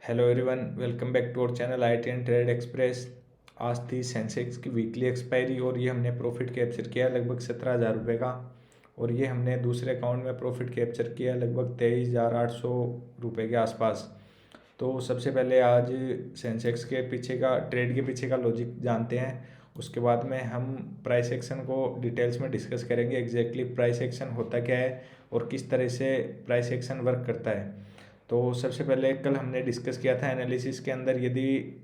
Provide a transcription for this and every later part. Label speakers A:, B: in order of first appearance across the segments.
A: Hello everyone, welcome back to our channel I T and trade express. आज थी Sensex की weekly expiry और ये हमने प्रॉफिट कैप्चर किया लगभग 17,000 रुपये का। और ये हमने दूसरे अकाउंट में प्रॉफिट कैप्चर किया लगभग 23,800 रुपये के आसपास। तो सबसे पहले आज सेंसेक्स के पीछे का ट्रेड के पीछे का लॉजिक जानते हैं। उसके बाद में हम प्राइस एक्शन को डिटेल्स में डिस्कस करेंगे। एग्जैक्टली प्राइस एक्शन होता क्या है और किस तरह से प्राइस एक्शन वर्क करता है। तो सबसे पहले कल हमने डिस्कस किया था एनालिसिस के अंदर, यदि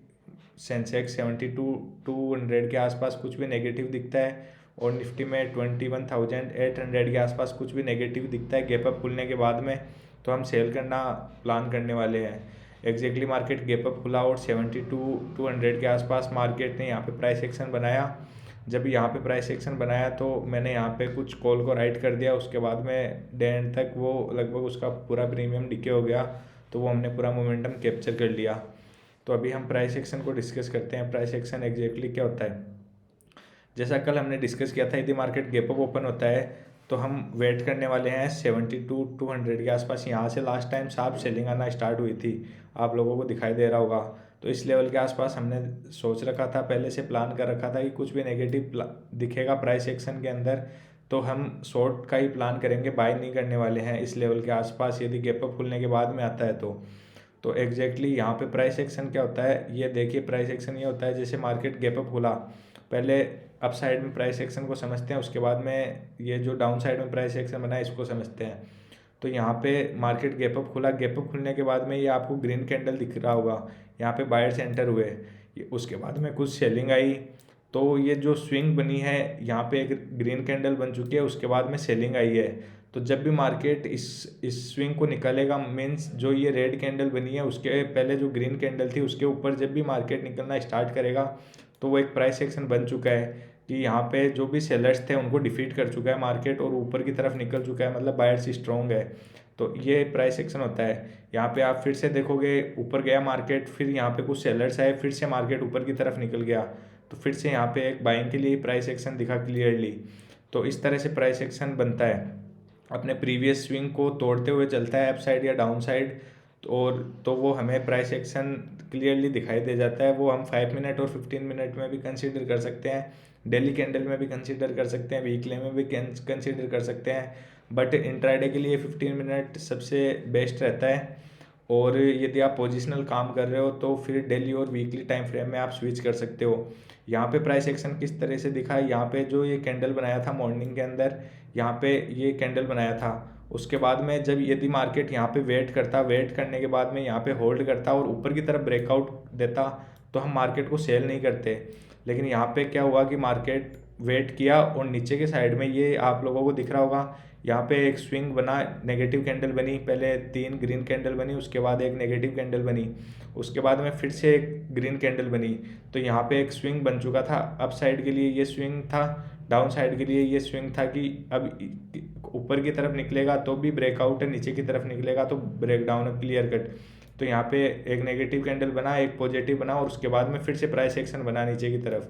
A: सेंसेक्स 72,200 के आसपास कुछ भी नेगेटिव दिखता है और निफ्टी में 21,800 के आसपास कुछ भी नेगेटिव दिखता है गैप अप खुलने के बाद में, तो हम सेल करना प्लान करने वाले हैं। एग्जैक्टली मार्केट गैप अप खुला और 72,200 के आसपास मार्केट ने यहाँ पे प्राइस एक्शन बनाया। जब यहाँ पे प्राइस एक्शन बनाया तो मैंने यहाँ पे कुछ कॉल को राइट कर दिया। उसके बाद में डे एंड तक वो लगभग उसका पूरा प्रीमियम डिके हो गया, तो वो हमने पूरा मोमेंटम कैप्चर कर लिया। तो अभी हम प्राइस एक्शन को डिस्कस करते हैं। प्राइस एक्शन एग्जैक्टली क्या होता है। जैसा कल हमने डिस्कस किया था, यदि मार्केट गैप अप ओपन होता है तो हम वेट करने वाले हैं 72,200 के आसपास। यहाँ से लास्ट टाइम शार्प सेलिंग आना स्टार्ट हुई थी, आप लोगों को दिखाई दे रहा होगा। तो इस लेवल के आसपास हमने सोच रखा था, पहले से प्लान कर रखा था कि कुछ भी नेगेटिव दिखेगा प्राइस एक्शन के अंदर तो हम शॉर्ट का ही प्लान करेंगे, बाय नहीं करने वाले हैं इस लेवल के आसपास यदि गैप अप खुलने के बाद में आता है तो एग्जैक्टली यहाँ पे प्राइस एक्शन क्या होता है ये देखिए। प्राइस एक्शन ये होता है, जैसे मार्केट गैप अप खुला, पहले अप साइड में प्राइस एक्शन को समझते हैं, उसके बाद में ये जो डाउन साइड में प्राइस एक्शन बना है इसको समझते हैं। तो यहाँ पे मार्केट गैप अप खुला, गैप अप खुलने के बाद में ये आपको ग्रीन कैंडल दिख रहा होगा, यहाँ पे बायर्स एंटर हुए। उसके बाद में कुछ सेलिंग आई, तो ये जो स्विंग बनी है यहाँ पे एक ग्रीन कैंडल बन चुकी है, उसके बाद में सेलिंग आई है। तो जब भी मार्केट इस स्विंग को निकालेगा, मीन्स जो ये रेड कैंडल बनी है उसके पहले जो ग्रीन कैंडल थी उसके ऊपर जब भी मार्केट निकलना स्टार्ट करेगा तो वो एक प्राइस एक्शन बन चुका है कि यहाँ पे जो भी सेलर्स थे उनको डिफीट कर चुका है मार्केट और ऊपर की तरफ निकल चुका है, मतलब बायर्स स्ट्रॉन्ग है। तो ये प्राइस एक्शन होता है। यहाँ पे आप फिर से देखोगे ऊपर गया मार्केट, फिर यहाँ पे कुछ सेलर्स आए, फिर से मार्केट ऊपर की तरफ निकल गया, तो फिर से यहाँ पे एक बाइंग के लिए प्राइस एक्शन दिखा क्लियरली। तो इस तरह से प्राइस एक्शन बनता है, अपने प्रीवियस स्विंग को तोड़ते हुए चलता है अप साइड या डाउन साइड। और तो वो हमें प्राइस एक्शन क्लियरली दिखाई दे जाता है। वो हम 5 मिनट और 15 मिनट में भी कंसीडर कर सकते हैं, डेली कैंडल में भी कंसीडर कर सकते हैं, वीकली में भी कंसीडर कर सकते हैं। बट इंट्राडे के लिए 15 मिनट सबसे बेस्ट रहता है। और यदि आप पोजिशनल काम कर रहे हो तो फिर डेली और वीकली टाइम फ्रेम में आप स्विच कर सकते हो। यहाँ पे प्राइस एक्शन किस तरह से दिखा है, यहाँ पे जो ये कैंडल बनाया था मॉर्निंग के अंदर, यहाँ पे ये कैंडल बनाया था। उसके बाद में जब यदि मार्केट यहाँ पे वेट करता, वेट करने के बाद में यहाँ पे होल्ड करता और ऊपर की तरफ ब्रेकआउट देता तो हम मार्केट को सेल नहीं करते। लेकिन यहाँ पे क्या हुआ कि मार्केट वेट किया और नीचे के साइड में ये आप लोगों को दिख रहा होगा, यहाँ पे एक स्विंग बना, नेगेटिव कैंडल बनी, पहले 3 ग्रीन कैंडल बनी, उसके बाद एक नेगेटिव कैंडल बनी, उसके बाद में फिर से एक ग्रीन कैंडल बनी। तो यहाँ पे एक स्विंग बन चुका था, अप साइड के लिए ये स्विंग था, डाउन साइड के लिए ये स्विंग था कि अब ऊपर की तरफ निकलेगा तो भी ब्रेकआउट है, नीचे की तरफ निकलेगा तो ब्रेकडाउन है, क्लियर कट। तो यहाँ पे एक नेगेटिव कैंडल बना, एक पॉजिटिव बना और उसके बाद में फिर से प्राइस एक्शन बना नीचे की तरफ।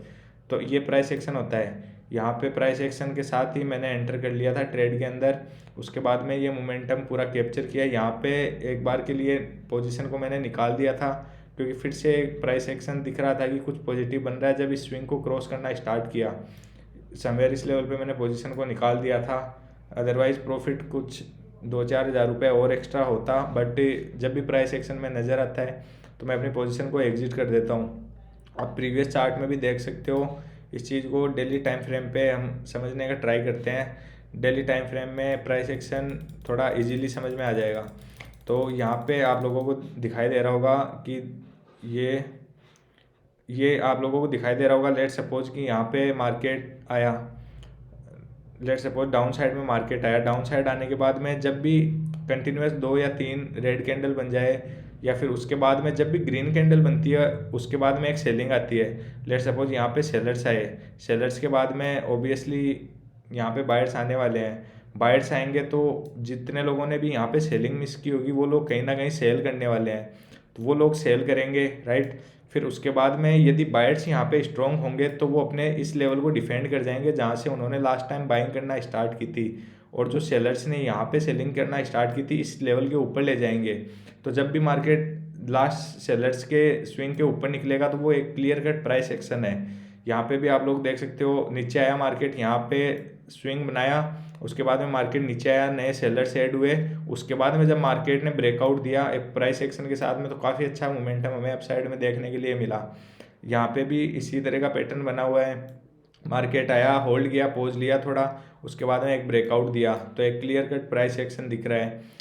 A: तो ये प्राइस एक्शन होता है। यहाँ पे प्राइस एक्शन के साथ ही मैंने एंटर कर लिया था ट्रेड के अंदर। उसके बाद में ये मोमेंटम पूरा कैप्चर किया। यहाँ पे एक बार के लिए पोजीशन को मैंने निकाल दिया था क्योंकि फिर से प्राइस एक्शन दिख रहा था कि कुछ पॉजिटिव बन रहा है। जब इस स्विंग को क्रॉस करना स्टार्ट किया समवेयर इस लेवल पे मैंने पोजीशन को निकाल दिया था। अदरवाइज़ प्रॉफिट कुछ 2-4 हज़ार रुपये और एक्स्ट्रा होता, बट जब भी प्राइस एक्शन में नज़र आता है तो मैं अपनी पोजीशन को एग्जिट कर देता हूँ। आप प्रीवियस चार्ट में भी देख सकते हो इस चीज़ को। डेली टाइम फ्रेम पे हम समझने का ट्राई करते हैं, डेली टाइम फ्रेम में प्राइस एक्शन थोड़ा इजीली समझ में आ जाएगा। तो यहाँ पे आप लोगों को दिखाई दे रहा होगा कि ये आप लोगों को दिखाई दे रहा होगा। लेट सपोज कि यहाँ पे मार्केट आया, लेट सपोज डाउन साइड में मार्केट आया, डाउन साइड आने के बाद में जब भी कंटिन्यूस 2 या 3 रेड कैंडल बन जाए या फिर उसके बाद में जब भी ग्रीन कैंडल बनती है उसके बाद में एक सेलिंग आती है। लेट सपोज यहाँ पे सेलर्स आए, सेलर्स के बाद में ओबियसली यहाँ पे बायर्स आने वाले हैं। बायर्स आएंगे तो जितने लोगों ने भी यहाँ पे सेलिंग मिस की होगी वो लोग कहीं ना कहीं सेल करने वाले हैं, तो वो लोग सेल करेंगे, राइट। फिर उसके बाद में यदि बायर्स यहाँ पे स्ट्रॉन्ग होंगे तो वो अपने इस लेवल को डिफेंड कर जाएंगे जहाँ से उन्होंने लास्ट टाइम बाइंग करना स्टार्ट की थी। और जो सेलर्स ने यहाँ पे सेलिंग करना स्टार्ट की थी इस लेवल के ऊपर ले जाएंगे। तो जब भी मार्केट लास्ट सेलर्स के स्विंग के ऊपर निकलेगा तो वो एक क्लियर कट प्राइस एक्शन है। यहाँ पे भी आप लोग देख सकते हो, नीचे आया मार्केट, यहाँ पे स्विंग बनाया, उसके बाद में मार्केट नीचे आया, नए सेलर्स ऐड हुए, उसके बाद में जब मार्केट ने ब्रेकआउट दिया एक प्राइस एक्शन के साथ में तो काफ़ी अच्छा मोमेंटम हमें अपसाइड में देखने के लिए मिला। यहाँ पे भी इसी तरह का पैटर्न बना हुआ है, मार्केट आया, होल्ड किया, पॉज लिया थोड़ा, उसके बाद में एक ब्रेकआउट दिया, तो एक क्लियर कट प्राइस एक्शन दिख रहा है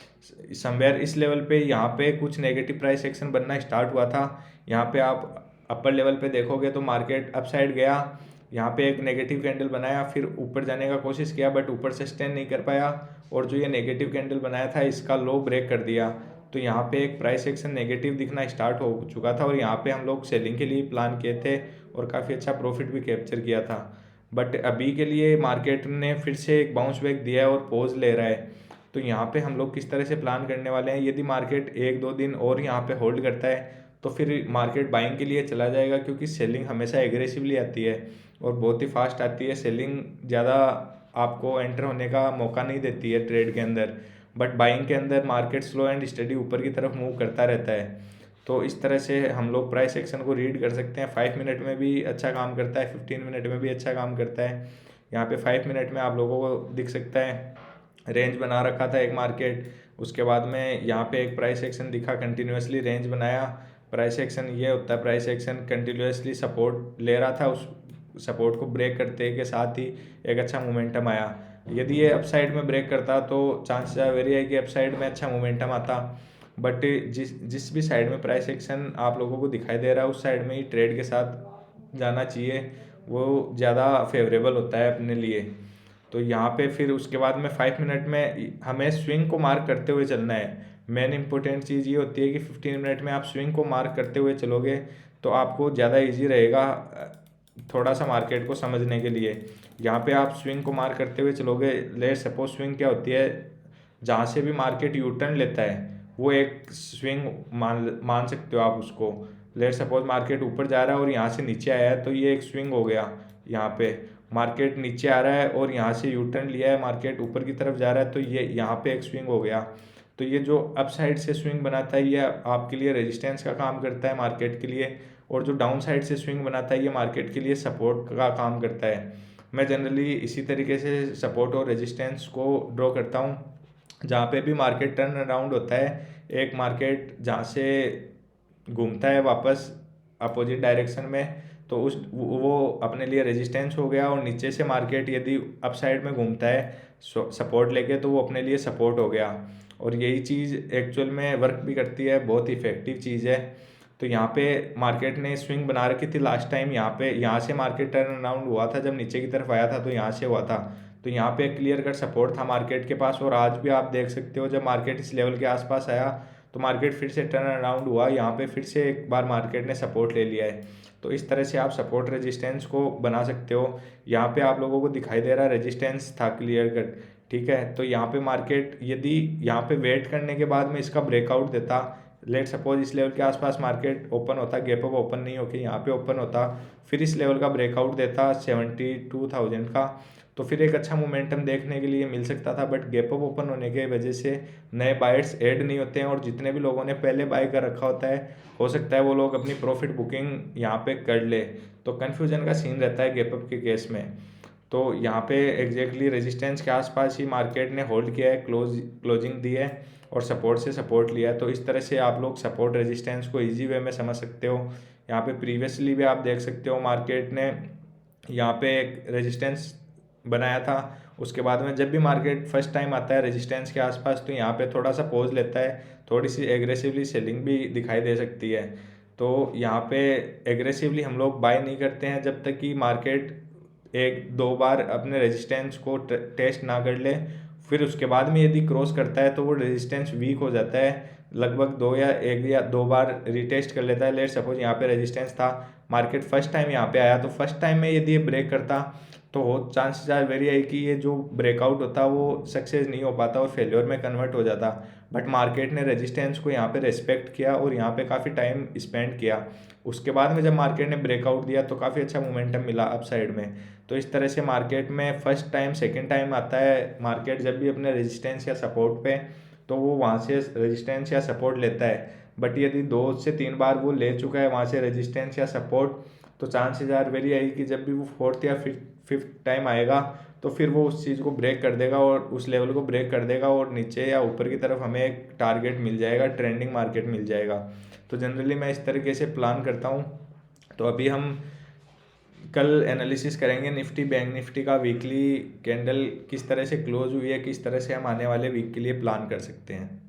A: समवेयर इस लेवल पे। यहाँ पे कुछ नेगेटिव प्राइस एक्शन बनना स्टार्ट हुआ था। यहाँ पे आप अपर लेवल पे देखोगे तो मार्केट अपसाइड गया, यहाँ पे एक नेगेटिव कैंडल बनाया, फिर ऊपर जाने का कोशिश किया बट ऊपर सस्टेन नहीं कर पाया, और जो ये नेगेटिव कैंडल बनाया था इसका लो ब्रेक कर दिया। तो यहाँ पे एक प्राइस एक्शन नेगेटिव दिखना स्टार्ट हो चुका था और यहाँ पे हम लोग सेलिंग के लिए प्लान किए थे और काफ़ी अच्छा प्रॉफिट भी कैप्चर किया था। बट अभी के लिए मार्केट ने फिर से एक बाउंस बैक दिया है और पॉज ले रहा है। तो यहाँ पे हम लोग किस तरह से प्लान करने वाले हैं, यदि मार्केट 1-2 दिन और यहाँ पे होल्ड करता है तो फिर मार्केट बाइंग के लिए चला जाएगा, क्योंकि सेलिंग हमेशा एग्रेसिवली आती है और बहुत ही फास्ट आती है। सेलिंग ज़्यादा आपको एंटर होने का मौका नहीं देती है ट्रेड के अंदर, बट बाइंग के अंदर मार्केट स्लो एंड स्टडी ऊपर की तरफ मूव करता रहता है। तो इस तरह से हम लोग प्राइस एक्शन को रीड कर सकते हैं। 5 मिनट में भी अच्छा काम करता है, 15 मिनट में भी अच्छा काम करता है। यहाँ पे 5 मिनट में आप लोगों को दिख सकता है रेंज बना रखा था एक मार्केट, उसके बाद में यहाँ पे एक प्राइस एक्शन दिखा, कंटिन्यूसली रेंज बनाया। प्राइस एक्शन ये होता है, प्राइस एक्शन कंटिन्यूसली सपोर्ट ले रहा था, उस सपोर्ट को ब्रेक करते के साथ ही एक अच्छा मोमेंटम आया। यदि ये अपसाइड में ब्रेक करता तो चांसेस आर वेरी है कि अपसाइड में अच्छा मोमेंटम आता, बट जिस भी साइड में प्राइस एक्शन आप लोगों को दिखाई दे रहा है उस साइड में ही ट्रेड के साथ जाना चाहिए, वो ज़्यादा फेवरेबल होता है अपने लिए। तो यहाँ पे फिर उसके बाद में 5 मिनट में हमें स्विंग को मार्क करते हुए चलना है। मेन इंपॉर्टेंट चीज़ ये होती है कि 15 मिनट में आप स्विंग को मार्क करते हुए चलोगे तो आपको ज़्यादा इजी रहेगा थोड़ा सा मार्केट को समझने के लिए। यहाँ पे आप स्विंग को मार्क करते हुए चलोगे, लेट सपोज स्विंग क्या होती है, जहाँ से भी मार्केट यू टर्न लेता है वो एक स्विंग मान सकते हो आप उसको। लेट सपोज मार्केट ऊपर जा रहा है और यहाँ से नीचे आया है तो ये एक स्विंग हो गया। यहाँ पे मार्केट नीचे आ रहा है और यहाँ से यू टर्न लिया है, मार्केट ऊपर की तरफ जा रहा है तो ये यहाँ पे एक स्विंग हो गया। तो ये जो अप साइड से स्विंग बनाता है ये आपके लिए रेजिस्टेंस का काम करता है मार्केट के लिए, और जो डाउन साइड से स्विंग बनाता है ये मार्केट के लिए सपोर्ट का काम करता है। मैं जनरली इसी तरीके से सपोर्ट और रेजिस्टेंस को ड्रॉ करता हूँ। जहाँ पे भी मार्केट टर्न अराउंड होता है, एक मार्केट जहाँ से घूमता है वापस अपोजिट डायरेक्शन में, तो उस वो अपने लिए रेजिस्टेंस हो गया, और नीचे से मार्केट यदि अप साइड में घूमता है सपोर्ट लेके तो वो अपने लिए सपोर्ट हो गया। और यही चीज़ एक्चुअल में वर्क भी करती है, बहुत इफेक्टिव चीज़ है। तो यहाँ पे मार्केट ने स्विंग बना रखी थी लास्ट टाइम, यहाँ से मार्केट टर्न अराउंड हुआ था, जब नीचे की तरफ आया था तो यहाँ से हुआ था। तो यहाँ पे क्लियर कट सपोर्ट था मार्केट के पास, और आज भी आप देख सकते हो जब मार्केट इस लेवल के आसपास आया तो मार्केट फिर से टर्न अराउंड हुआ, यहाँ पे फिर से एक बार मार्केट ने सपोर्ट ले लिया है। तो इस तरह से आप सपोर्ट रेजिस्टेंस को बना सकते हो। यहाँ पे आप लोगों को दिखाई दे रहा है रेजिस्टेंस था क्लियर कट, ठीक है। तो यहाँ पे मार्केट यदि यहाँ पे वेट करने के बाद में इसका ब्रेकआउट देता, लेट सपोज इस लेवल के आसपास मार्केट ओपन होता, गैप अप ओपन नहीं होके यहाँ पे ओपन होता, फिर इस लेवल का ब्रेकआउट देता 72,000 का, तो फिर एक अच्छा मोमेंटम देखने के लिए मिल सकता था। बट गैप अप ओपन होने की वजह से नए बायर्स ऐड नहीं होते हैं, और जितने भी लोगों ने पहले बाय कर रखा होता है हो सकता है वो लोग अपनी प्रॉफिट बुकिंग यहाँ पे कर ले, तो कन्फ्यूजन का सीन रहता है गैप अप के केस में। तो यहाँ पे एग्जैक्टली रेजिस्टेंस के आसपास ही मार्केट ने होल्ड किया है, क्लोजिंग दी है और सपोर्ट से सपोर्ट लिया है। तो इस तरह से आप लोग सपोर्ट रेजिस्टेंस को इजी वे में समझ सकते हो। यहाँ पे प्रीवियसली भी आप देख सकते हो मार्केट ने यहाँ पे एक रेजिस्टेंस बनाया था, उसके बाद में जब भी मार्केट फर्स्ट टाइम आता है रेजिस्टेंस के आसपास तो यहाँ पे थोड़ा सा पॉज लेता है, थोड़ी सी एग्रेसिवली सेलिंग भी दिखाई दे सकती है। तो यहाँ पे एग्रेसिवली हम लोग बाय नहीं करते हैं जब तक कि मार्केट 1-2 बार अपने रेजिस्टेंस को टेस्ट ना कर ले, फिर उसके बाद में यदि क्रॉस करता है तो वो रेजिस्टेंस वीक हो जाता है, लगभग 1 या 2 बार रिटेस्ट कर लेता है। लेट सपोज यहाँ पे रेजिस्टेंस था, मार्केट फर्स्ट टाइम यहाँ पे आया, तो फर्स्ट टाइम में यदि ये ब्रेक करता तो हो चांसेस आर वेरी हाई कि ये जो ब्रेकआउट होता वो सक्सेस नहीं हो पाता और फेल्योर में कन्वर्ट हो जाता। बट मार्केट ने रेजिस्टेंस को यहाँ पे रेस्पेक्ट किया और यहाँ पे काफ़ी टाइम स्पेंड किया। उसके बाद में जब मार्केट ने ब्रेकआउट दिया तो काफ़ी अच्छा मोमेंटम मिला अप साइड में। तो इस तरह से मार्केट में फर्स्ट टाइम सेकेंड टाइम आता है मार्केट जब भी अपने रेजिस्टेंस या सपोर्ट पे, तो वो वहाँ से रेजिस्टेंस या सपोर्ट लेता है। बट यदि 2 से 3 बार वो ले चुका है वहाँ से रेजिस्टेंस या सपोर्ट, तो चांसेस आर वेरी हाई कि जब भी वो फोर्थ या फिफ्थ टाइम आएगा तो फिर वो उस चीज़ को ब्रेक कर देगा और उस लेवल को ब्रेक कर देगा और नीचे या ऊपर की तरफ हमें एक टारगेट मिल जाएगा, ट्रेंडिंग मार्केट मिल जाएगा। तो जनरली मैं इस तरीके से प्लान करता हूँ। तो अभी हम कल एनालिसिस करेंगे निफ्टी बैंक निफ्टी का, वीकली कैंडल किस तरह से क्लोज हुई है, किस तरह से हम आने वाले वीक के लिए प्लान कर सकते हैं।